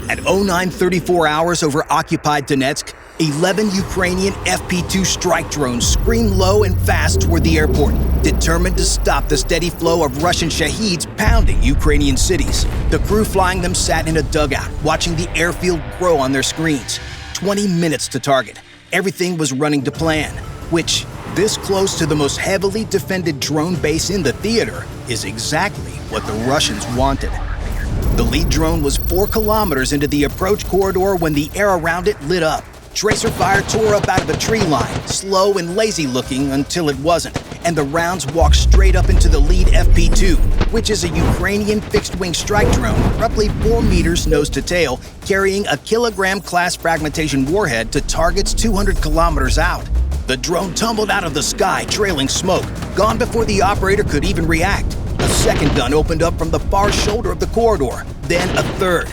At 09:34 hours over occupied Donetsk, 11 Ukrainian FP-2 strike drones scream low and fast toward the airport, determined to stop the steady flow of Russian Shaheds pounding Ukrainian cities. The crew flying them sat in a dugout, watching the airfield grow on their screens. 20 minutes to target. Everything was running to plan, which, this close to the most heavily defended drone base in the theater, is exactly what the Russians wanted. The lead drone was 4 kilometers into the approach corridor when the air around it lit up. Tracer fire tore up out of a tree line, slow and lazy looking until it wasn't, and the rounds walked straight up into the lead FP-2, which is a Ukrainian fixed-wing strike drone, roughly 4 meters nose to tail, carrying a kilogram-class fragmentation warhead to targets 200 kilometers out. The drone tumbled out of the sky, trailing smoke, gone before the operator could even react. A second gun opened up from the far shoulder of the corridor, then a third.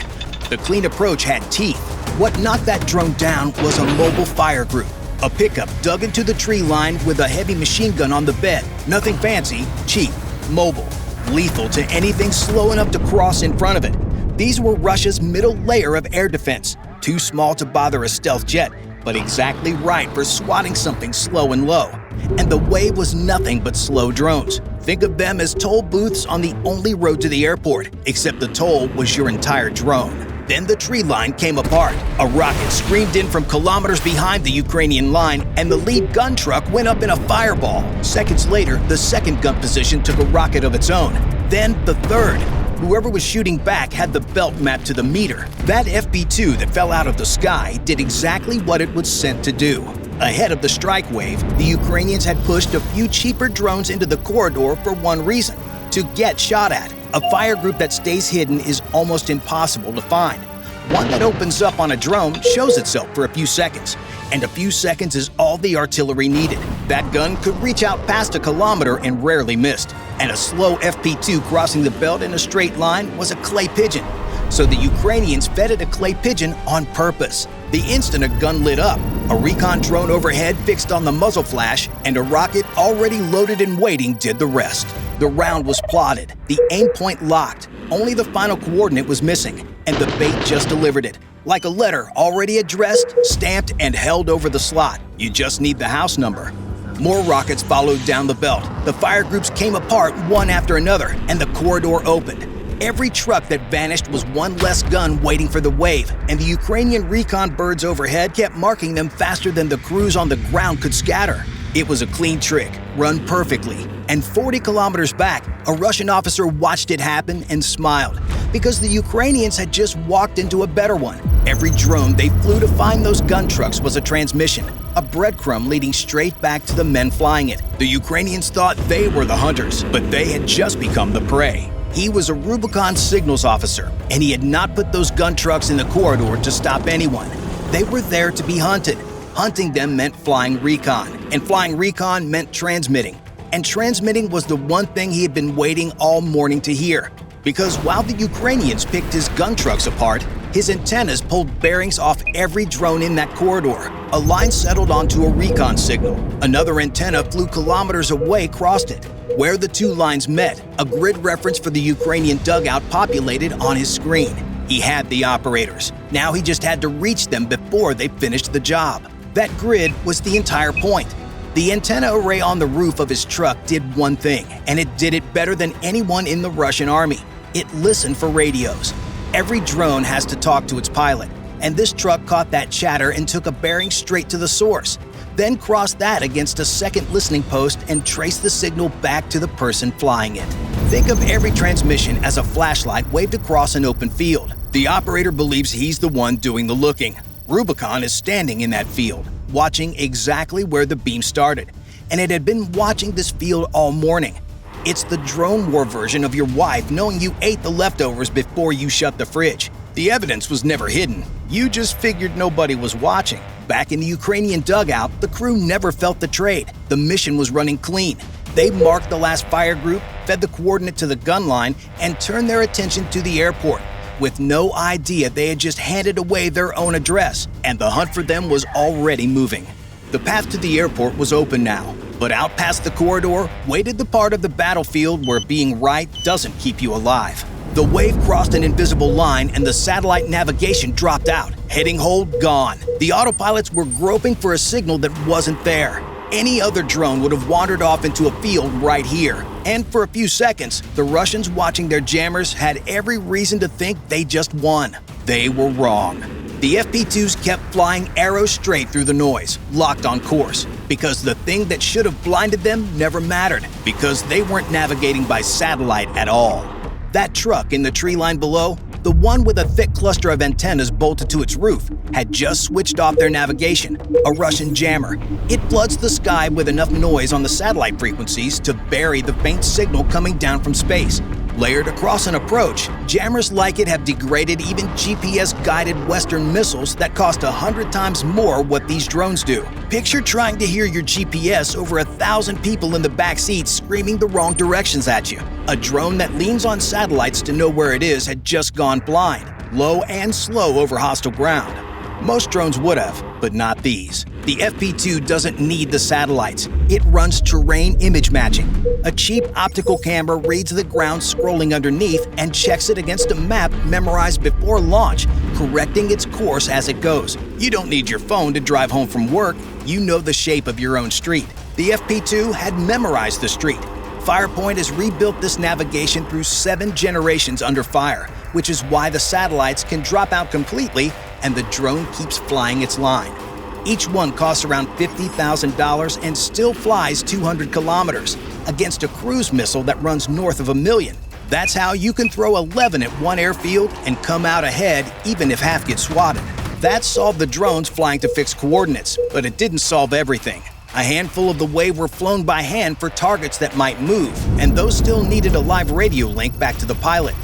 The clean approach had teeth. What knocked that drone down was a mobile fire group. A pickup dug into the tree line with a heavy machine gun on the bed. Nothing fancy, cheap, mobile, lethal to anything slow enough to cross in front of it. These were Russia's middle layer of air defense, too small to bother a stealth jet, but exactly right for swatting something slow and low. And the way was nothing but slow drones. Think of them as toll booths on the only road to the airport, except the toll was your entire drone. Then the tree line came apart. A rocket screamed in from kilometers behind the Ukrainian line, and the lead gun truck went up in a fireball. Seconds later, the second gun position took a rocket of its own. Then the third. Whoever was shooting back had the belt mapped to the meter. That FP-2 that fell out of the sky did exactly what it was sent to do. Ahead of the strike wave, the Ukrainians had pushed a few cheaper drones into the corridor for one reason: to get shot at. A fire group that stays hidden is almost impossible to find. One that opens up on a drone shows itself for a few seconds, and a few seconds is all the artillery needed. That gun could reach out past a kilometer and rarely missed, and a slow FP-2 crossing the belt in a straight line was a clay pigeon. So the Ukrainians fed it a clay pigeon on purpose. The instant a gun lit up, a recon drone overhead fixed on the muzzle flash, and a rocket already loaded and waiting did the rest. The round was plotted, the aim point locked, only the final coordinate was missing, and the bait just delivered it. Like a letter already addressed, stamped, and held over the slot. You just need the house number. More rockets followed down the belt. The fire groups came apart one after another, and the corridor opened. Every truck that vanished was one less gun waiting for the wave, and the Ukrainian recon birds overhead kept marking them faster than the crews on the ground could scatter. It was a clean trick, run perfectly, and 40 kilometers back, a Russian officer watched it happen and smiled, because the Ukrainians had just walked into a better one. Every drone they flew to find those gun trucks was a transmission, a breadcrumb leading straight back to the men flying it. The Ukrainians thought they were the hunters, but they had just become the prey. He was a Rubikon signals officer, and he had not put those gun trucks in the corridor to stop anyone. They were there to be hunted. Hunting them meant flying recon, and flying recon meant transmitting. And transmitting was the one thing he had been waiting all morning to hear. Because while the Ukrainians picked his gun trucks apart, his antennas pulled bearings off every drone in that corridor. A line settled onto a recon signal. Another antenna flew kilometers away, crossed it. Where the two lines met, a grid reference for the Ukrainian dugout populated on his screen. He had the operators. Now he just had to reach them before they finished the job. That grid was the entire point. The antenna array on the roof of his truck did one thing, and it did it better than anyone in the Russian army. It listened for radios. Every drone has to talk to its pilot, and this truck caught that chatter and took a bearing straight to the source, then crossed that against a second listening post and traced the signal back to the person flying it. Think of every transmission as a flashlight waved across an open field. The operator believes he's the one doing the looking. Rubikon is standing in that field, watching exactly where the beam started, and it had been watching this field all morning. It's the drone war version of your wife knowing you ate the leftovers before you shut the fridge. The evidence was never hidden. You just figured nobody was watching. Back in the Ukrainian dugout, the crew never felt the trade. The mission was running clean. They marked the last fire group, fed the coordinate to the gun line, and turned their attention to the airport. With no idea they had just handed away their own address, and the hunt for them was already moving. The path to the airport was open now, but out past the corridor waited the part of the battlefield where being right doesn't keep you alive. The wave crossed an invisible line and the satellite navigation dropped out. Heading hold gone. The autopilots were groping for a signal that wasn't there. Any other drone would have wandered off into a field right here. And for a few seconds, the Russians watching their jammers had every reason to think they just won. They were wrong. The FP2s kept flying arrow straight through the noise, locked on course, because the thing that should have blinded them never mattered, because they weren't navigating by satellite at all. That truck in the tree line below, the one with a thick cluster of antennas bolted to its roof, had just switched off their navigation, a Russian jammer. It floods the sky with enough noise on the satellite frequencies to bury the faint signal coming down from space. Layered across an approach, jammers like it have degraded even GPS-guided Western missiles that cost 100 times more what these drones do. Picture trying to hear your GPS over 1,000 people in the back seat screaming the wrong directions at you. A drone that leans on satellites to know where it is had just gone blind, low and slow over hostile ground. Most drones would have, but not these. The FP2 doesn't need the satellites. It runs terrain image matching. A cheap optical camera reads the ground scrolling underneath and checks it against a map memorized before launch, correcting its course as it goes. You don't need your phone to drive home from work. You know the shape of your own street. The FP2 had memorized the street. Firepoint has rebuilt this navigation through 7 generations under fire, which is why the satellites can drop out completely and the drone keeps flying its line. Each one costs around $50,000 and still flies 200 kilometers against a cruise missile that runs north of $1 million. That's how you can throw 11 at one airfield and come out ahead even if half get swatted. That solved the drones flying to fixed coordinates, but it didn't solve everything. A handful of the wave were flown by hand for targets that might move, and those still needed a live radio link back to the pilot.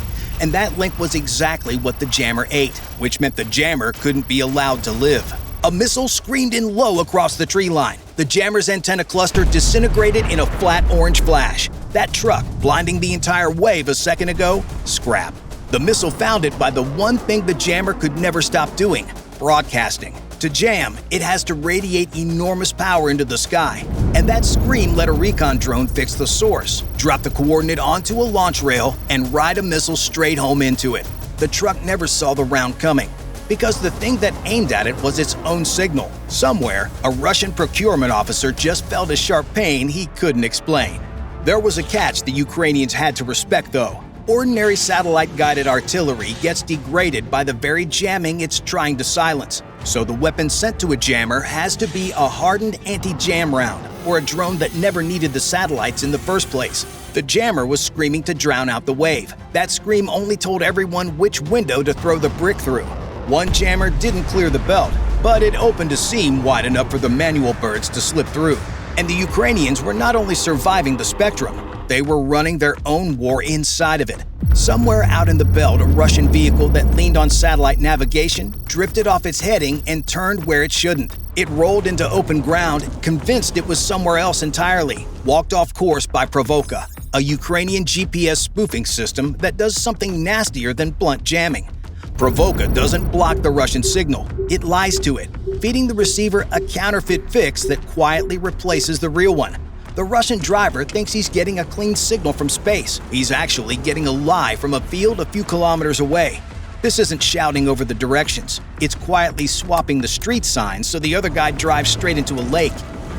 And that link was exactly what the jammer ate, which meant the jammer couldn't be allowed to live. A missile screamed in low across the tree line. The jammer's antenna cluster disintegrated in a flat orange flash. That truck, blinding the entire wave a second ago, scrap. The missile found it by the one thing the jammer could never stop doing: broadcasting. To jam, it has to radiate enormous power into the sky. And that scream let a recon drone fix the source, drop the coordinate onto a launch rail, and ride a missile straight home into it. The truck never saw the round coming, because the thing that aimed at it was its own signal. Somewhere, a Russian procurement officer just felt a sharp pain he couldn't explain. There was a catch the Ukrainians had to respect, though. Ordinary satellite-guided artillery gets degraded by the very jamming it's trying to silence. So the weapon sent to a jammer has to be a hardened anti-jam round, or a drone that never needed the satellites in the first place. The jammer was screaming to drown out the wave. That scream only told everyone which window to throw the brick through. One jammer didn't clear the belt, but it opened a seam wide enough for the manual birds to slip through. And the Ukrainians were not only surviving the spectrum, they were running their own war inside of it. Somewhere out in the belt, a Russian vehicle that leaned on satellite navigation drifted off its heading and turned where it shouldn't. It rolled into open ground, convinced it was somewhere else entirely, walked off course by Provoka, a Ukrainian GPS spoofing system that does something nastier than blunt jamming. Provoka doesn't block the Russian signal, it lies to it, feeding the receiver a counterfeit fix that quietly replaces the real one. The Russian driver thinks he's getting a clean signal from space. He's actually getting a lie from a field a few kilometers away. This isn't shouting over the directions. It's quietly swapping the street signs so the other guy drives straight into a lake.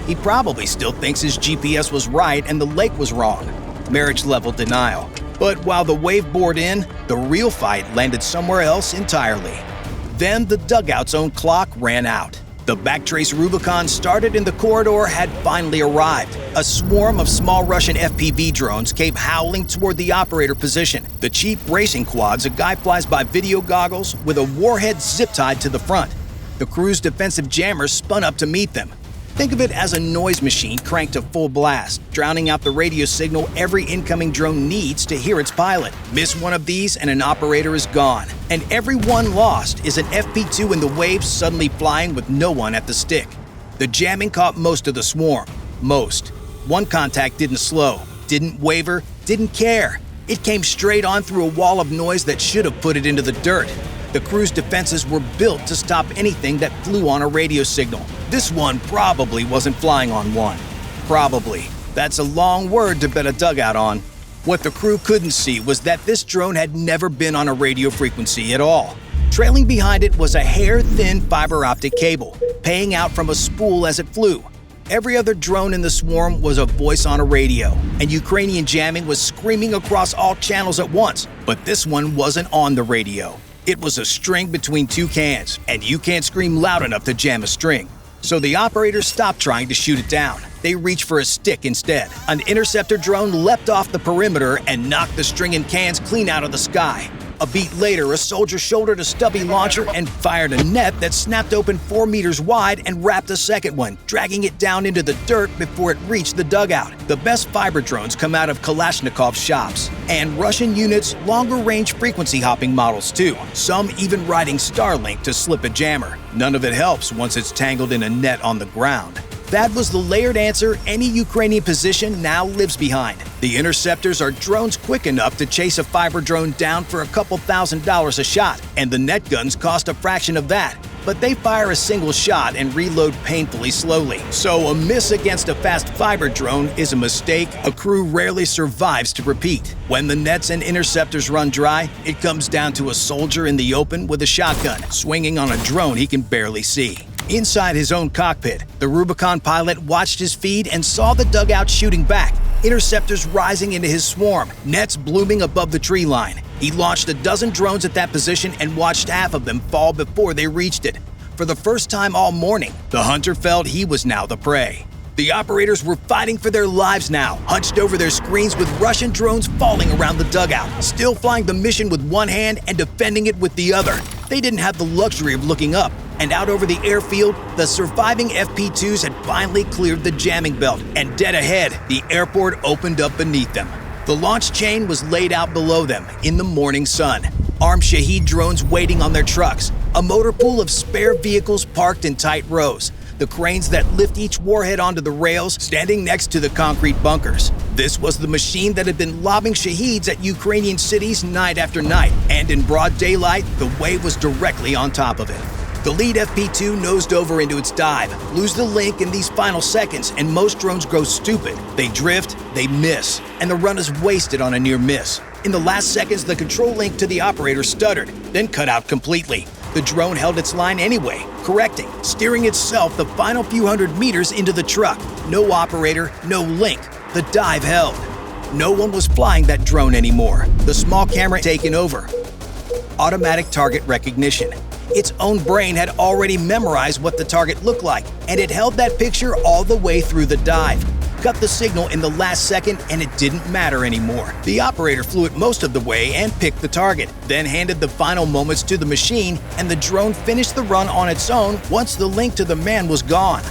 He probably still thinks his GPS was right and the lake was wrong. Marriage-level denial. But while the wave bored in, the real fight landed somewhere else entirely. Then the dugout's own clock ran out. The backtrace Rubikon started in the corridor had finally arrived. A swarm of small Russian FPV drones came howling toward the operator position. The cheap racing quads a guy flies by video goggles with a warhead zip-tied to the front. The crew's defensive jammers spun up to meet them. Think of it as a noise machine cranked to full blast, drowning out the radio signal every incoming drone needs to hear its pilot. Miss one of these and an operator is gone. And every one lost is an FP2 in the waves suddenly flying with no one at the stick. The jamming caught most of the swarm. Most. One contact didn't slow, didn't waver, didn't care. It came straight on through a wall of noise that should have put it into the dirt. The crew's defenses were built to stop anything that flew on a radio signal. This one probably wasn't flying on one. Probably. That's a long word to bet a dugout on. What the crew couldn't see was that this drone had never been on a radio frequency at all. Trailing behind it was a hair-thin fiber-optic cable, paying out from a spool as it flew. Every other drone in the swarm was a voice on a radio, and Ukrainian jamming was screaming across all channels at once. But this one wasn't on the radio. It was a string between two cans, and you can't scream loud enough to jam a string. So the operators stopped trying to shoot it down. They reached for a stick instead. An interceptor drone leapt off the perimeter and knocked the string and cans clean out of the sky. A beat later, a soldier shouldered a stubby launcher and fired a net that snapped open 4 meters wide and wrapped a second one, dragging it down into the dirt before it reached the dugout. The best fiber drones come out of Kalashnikov's shops, and Russian units longer-range frequency-hopping models too, some even riding Starlink to slip a jammer. None of it helps once it's tangled in a net on the ground. That was the layered answer any Ukrainian position now lives behind. The interceptors are drones quick enough to chase a fiber drone down for a couple $1,000s a shot, and the net guns cost a fraction of that. But they fire a single shot and reload painfully slowly. So a miss against a fast fiber drone is a mistake a crew rarely survives to repeat. When the nets and interceptors run dry, it comes down to a soldier in the open with a shotgun, swinging on a drone he can barely see. Inside his own cockpit, the Rubikon pilot watched his feed and saw the dugout shooting back, interceptors rising into his swarm, nets blooming above the tree line. He launched a dozen drones at that position and watched half of them fall before they reached it. For the first time all morning, the hunter felt he was now the prey. The operators were fighting for their lives now, hunched over their screens with Russian drones falling around the dugout, still flying the mission with one hand and defending it with the other. They didn't have the luxury of looking up, and out over the airfield, the surviving FP2s had finally cleared the jamming belt, and dead ahead, the airport opened up beneath them. The launch chain was laid out below them in the morning sun. Armed Shahed drones waiting on their trucks, a motor pool of spare vehicles parked in tight rows, the cranes that lift each warhead onto the rails standing next to the concrete bunkers. This was the machine that had been lobbing Shaheds at Ukrainian cities night after night, and in broad daylight, the wave was directly on top of it. The lead FP2 nosed over into its dive, lose the link in these final seconds, and most drones grow stupid. They drift, they miss, and the run is wasted on a near miss. In the last seconds, the control link to the operator stuttered, then cut out completely. The drone held its line anyway, correcting, steering itself the final few hundred meters into the truck. No operator, no link. The dive held. No one was flying that drone anymore. The small camera taken over. Automatic target recognition. Its own brain had already memorized what the target looked like, and it held that picture all the way through the dive. Cut the signal in the last second, and it didn't matter anymore. The operator flew it most of the way and picked the target, then handed the final moments to the machine, and the drone finished the run on its own once the link to the man was gone.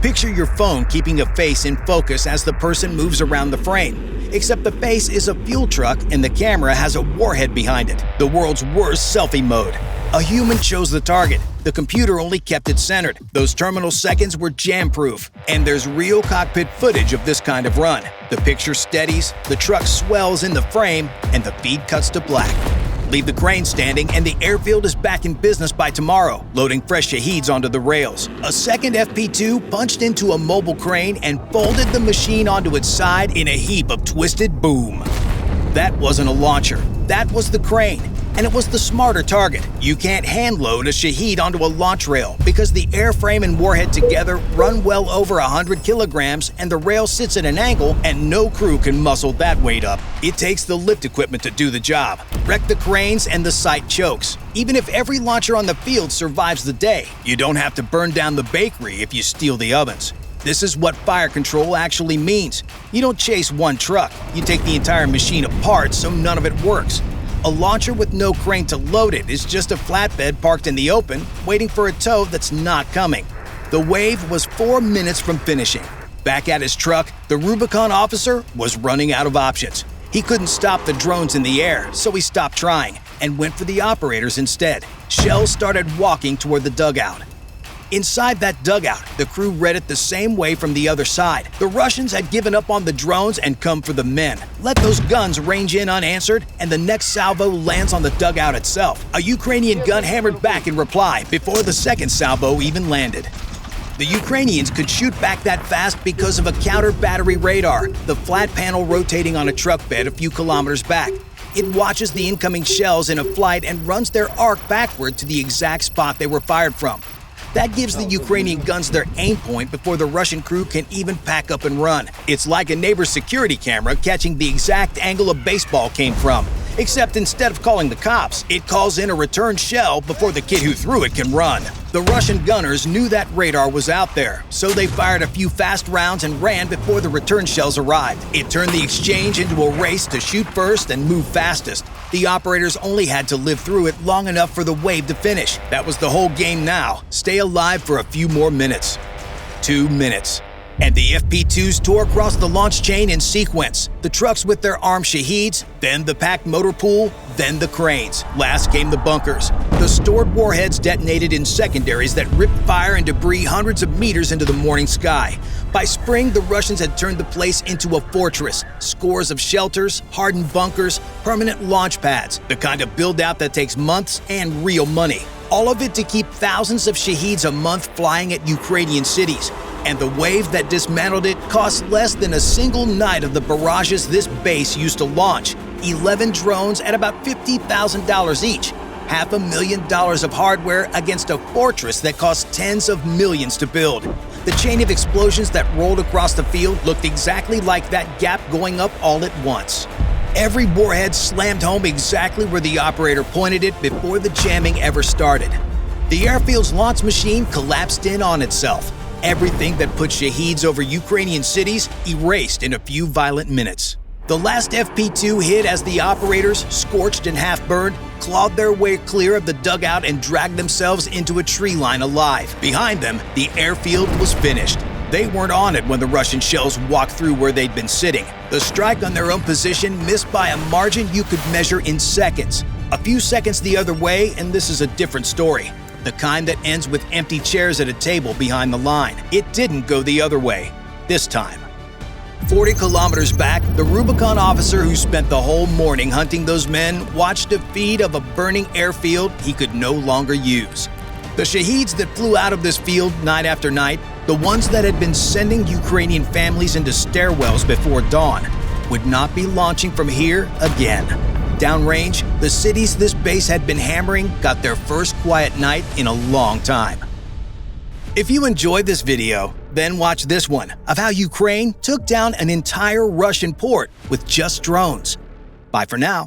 Picture your phone keeping a face in focus as the person moves around the frame, except the face is a fuel truck and the camera has a warhead behind it. The world's worst selfie mode. A human chose the target. The computer only kept it centered. Those terminal seconds were jam-proof, and there's real cockpit footage of this kind of run. The picture steadies, the truck swells in the frame, and the feed cuts to black. Leave the crane standing, and the airfield is back in business by tomorrow, loading fresh Shaheds onto the rails. A second FP2 punched into a mobile crane and folded the machine onto its side in a heap of twisted boom. That wasn't a launcher. That was the crane. And it was the smarter target. You can't hand-load a Shahed onto a launch rail because the airframe and warhead together run well over 100 kilograms and the rail sits at an angle and no crew can muscle that weight up. It takes the lift equipment to do the job. Wreck the cranes and the site chokes. Even if every launcher on the field survives the day, you don't have to burn down the bakery if you steal the ovens. This is what fire control actually means. You don't chase one truck, you take the entire machine apart so none of it works. A launcher with no crane to load it is just a flatbed parked in the open, waiting for a tow that's not coming. The wave was 4 minutes from finishing. Back at his truck, the Rubikon officer was running out of options. He couldn't stop the drones in the air, so he stopped trying and went for the operators instead. Shells started walking toward the dugout. Inside that dugout, the crew read it the same way from the other side. The Russians had given up on the drones and come for the men. Let those guns range in unanswered, and the next salvo lands on the dugout itself. A Ukrainian gun hammered back in reply before the second salvo even landed. The Ukrainians could shoot back that fast because of a counter-battery radar, the flat panel rotating on a truck bed a few kilometers back. It watches the incoming shells in a flight and runs their arc backward to the exact spot they were fired from. That gives the Ukrainian guns their aim point before the Russian crew can even pack up and run. It's like a neighbor's security camera catching the exact angle a baseball came from. Except instead of calling the cops, it calls in a return shell before the kid who threw it can run. The Russian gunners knew that radar was out there, so they fired a few fast rounds and ran before the return shells arrived. It turned the exchange into a race to shoot first and move fastest. The operators only had to live through it long enough for the wave to finish. That was the whole game now. Stay alive for a few more minutes. 2 minutes. And the FP2s tore across the launch chain in sequence. The trucks with their armed Shaheeds, then the packed motor pool, then the cranes. Last came the bunkers. The stored warheads detonated in secondaries that ripped fire and debris hundreds of meters into the morning sky. By spring, the Russians had turned the place into a fortress. Scores of shelters, hardened bunkers, permanent launch pads, the kind of build-out that takes months and real money. All of it to keep thousands of Shaheeds a month flying at Ukrainian cities. And the wave that dismantled it cost less than a single night of the barrages this base used to launch. 11 drones at about $50,000 each. $500,000 of hardware against a fortress that cost tens of millions to build. The chain of explosions that rolled across the field looked exactly like that gap going up all at once. Every warhead slammed home exactly where the operator pointed it before the jamming ever started. The airfield's launch machine collapsed in on itself. Everything that put Shaheeds over Ukrainian cities erased in a few violent minutes. The last FP2 hit as the operators, scorched and half-burned, clawed their way clear of the dugout and dragged themselves into a tree line alive. Behind them, the airfield was finished. They weren't on it when the Russian shells walked through where they'd been sitting. The strike on their own position missed by a margin you could measure in seconds. A few seconds the other way, and this is a different story. The kind that ends with empty chairs at a table behind the line. It didn't go the other way, this time. 40 kilometers back, the Rubikon officer who spent the whole morning hunting those men watched a feed of a burning airfield he could no longer use. The Shaheeds that flew out of this field night after night, the ones that had been sending Ukrainian families into stairwells before dawn, would not be launching from here again. Downrange, the cities this base had been hammering got their first quiet night in a long time. If you enjoyed this video, then watch this one of how Ukraine took down an entire Russian port with just drones. Bye for now.